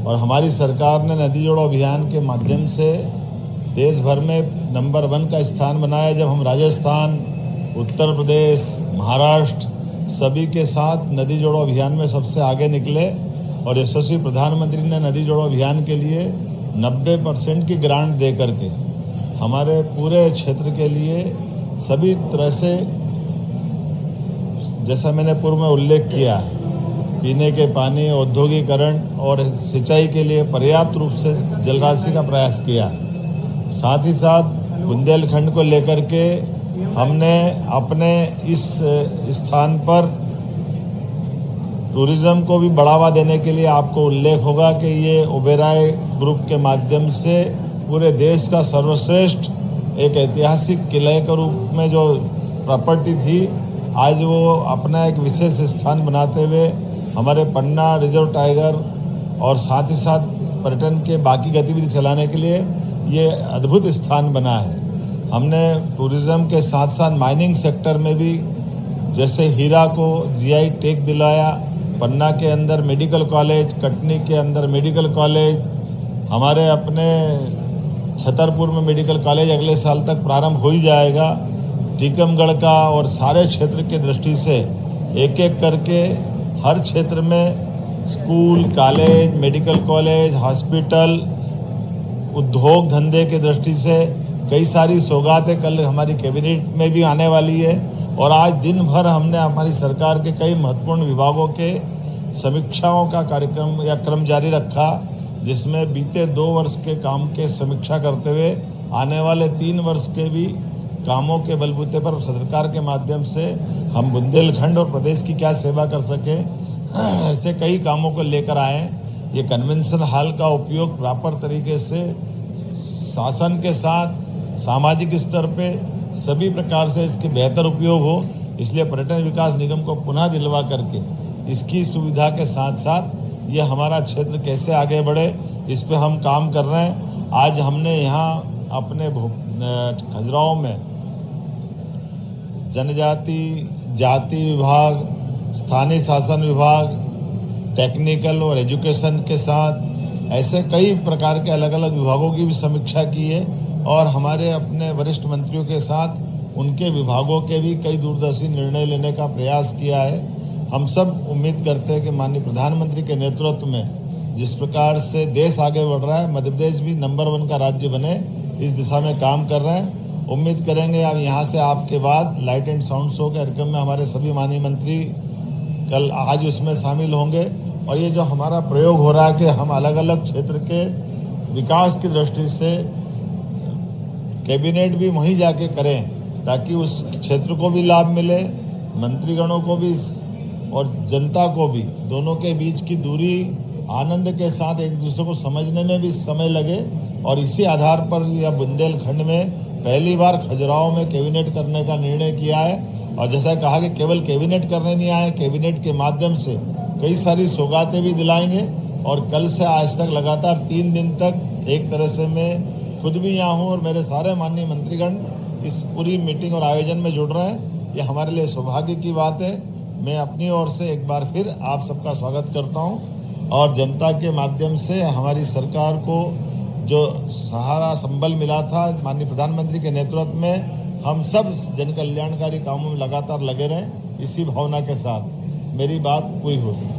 और हमारी सरकार ने नदी जोड़ो अभियान के माध्यम से देश भर में नंबर 1 का स्थान बनाया। जब हम राजस्थान, उत्तर प्रदेश, महाराष्ट्र सभी के साथ नदी जोड़ो अभियान में सबसे आगे निकले और यशस्वी प्रधानमंत्री ने नदी जोड़ो अभियान के लिए 90% की ग्रांट दे करके हमारे पूरे क्षेत्र के लिए सभी तरह से, जैसा मैंने पूर्व में उल्लेख किया, पीने के पानी, औद्योगिकरण और सिंचाई के लिए पर्याप्त रूप से जलराशि का प्रयास किया। साथ ही साथ बुंदेलखंड को लेकर के हमने अपने इस स्थान पर टूरिज्म को भी बढ़ावा देने के लिए, आपको उल्लेख होगा कि ये ओबेरॉय ग्रुप के माध्यम से पूरे देश का सर्वश्रेष्ठ एक ऐतिहासिक किले के रूप में जो प्रॉपर्टी थी, आज वो अपना एक विशेष स्थान बनाते हुए हमारे पन्ना रिजर्व टाइगर और साथ ही साथ पर्यटन के बाकी गतिविधि चलाने के लिए ये अद्भुत स्थान बना है। हमने टूरिज्म के साथ साथ माइनिंग सेक्टर में भी, जैसे हीरा को जीआई टैग दिलाया, पन्ना के अंदर मेडिकल कॉलेज, कटनी के अंदर मेडिकल कॉलेज, हमारे अपने छतरपुर में मेडिकल कॉलेज अगले साल तक प्रारंभ हो ही जाएगा। टीकमगढ़ का और सारे क्षेत्र की दृष्टि से एक एक करके हर क्षेत्र में school, college, medical college, hospital, उद्योग धंधे की दृष्टि से कई सारी सौगातें कल हमारी कैबिनेट में भी आने वाली है। और आज दिन भर हमने हमारी सरकार के कई महत्वपूर्ण विभागों के समीक्षाओं का कार्यक्रम या क्रम जारी रखा, जिसमें बीते 2 वर्ष के काम के समीक्षा करते हुए आने वाले 3 वर्ष के भी कामों के बलबूते पर सरकार के माध्यम से हम बुंदेलखंड और प्रदेश की क्या सेवा कर सके, ऐसे कई कामों को लेकर आए। ये कन्वेंशन हॉल का उपयोग प्रॉपर तरीके से शासन के साथ सामाजिक स्तर पे सभी प्रकार से इसके बेहतर उपयोग हो, इसलिए पर्यटन विकास निगम को पुनः दिलवा करके इसकी सुविधा के साथ साथ ये हमारा क्षेत्र कैसे आगे बढ़े, इस पे हम काम कर रहे हैं। आज हमने यहाँ अपने खजुराहो में जनजाति जाति विभाग, स्थानीय शासन विभाग, टेक्निकल और एजुकेशन के साथ ऐसे कई प्रकार के अलग अलग विभागों की भी समीक्षा की है और हमारे अपने वरिष्ठ मंत्रियों के साथ उनके विभागों के भी कई दूरदर्शी निर्णय लेने का प्रयास किया है। हम सब उम्मीद करते हैं कि माननीय प्रधानमंत्री के नेतृत्व में जिस प्रकार से देश आगे बढ़ रहा है, मध्य प्रदेश भी नंबर 1 का राज्य बने, इस दिशा में काम कर रहे हैं। उम्मीद करेंगे अब यहाँ से आपके बाद लाइट एंड साउंड शो के कार्यक्रम में हमारे सभी माननीय मंत्री कल आज उसमें शामिल होंगे। और ये जो हमारा प्रयोग हो रहा है कि हम अलग अलग क्षेत्र के विकास की दृष्टि से कैबिनेट भी वहीं जाके करें, ताकि उस क्षेत्र को भी लाभ मिले, मंत्रीगणों को भी और जनता को भी, दोनों के बीच की दूरी आनंद के साथ एक दूसरे को समझने में भी समय लगे। और इसी आधार पर यह बुंदेलखंड में पहली बार खजुराहो में कैबिनेट करने का निर्णय किया है। और जैसा कहा कि केवल कैबिनेट करने नहीं आए, कैबिनेट के माध्यम से कई सारी सौगातें भी दिलाएंगे। और कल से आज तक लगातार 3 दिन तक एक तरह से मैं खुद भी यहाँ हूँ और मेरे सारे माननीय मंत्रीगण इस पूरी मीटिंग और आयोजन में जुड़ रहे हैं। ये हमारे लिए सौभाग्य की बात है। मैं अपनी ओर से एक बार फिर आप सबका स्वागत करता हूँ और जनता के माध्यम से हमारी सरकार को जो सहारा संबल मिला था माननीय प्रधानमंत्री के नेतृत्व में, हम सब जन कल्याणकारी कामों में लगातार लगे रहें, इसी भावना के साथ मेरी बात पूरी होगी।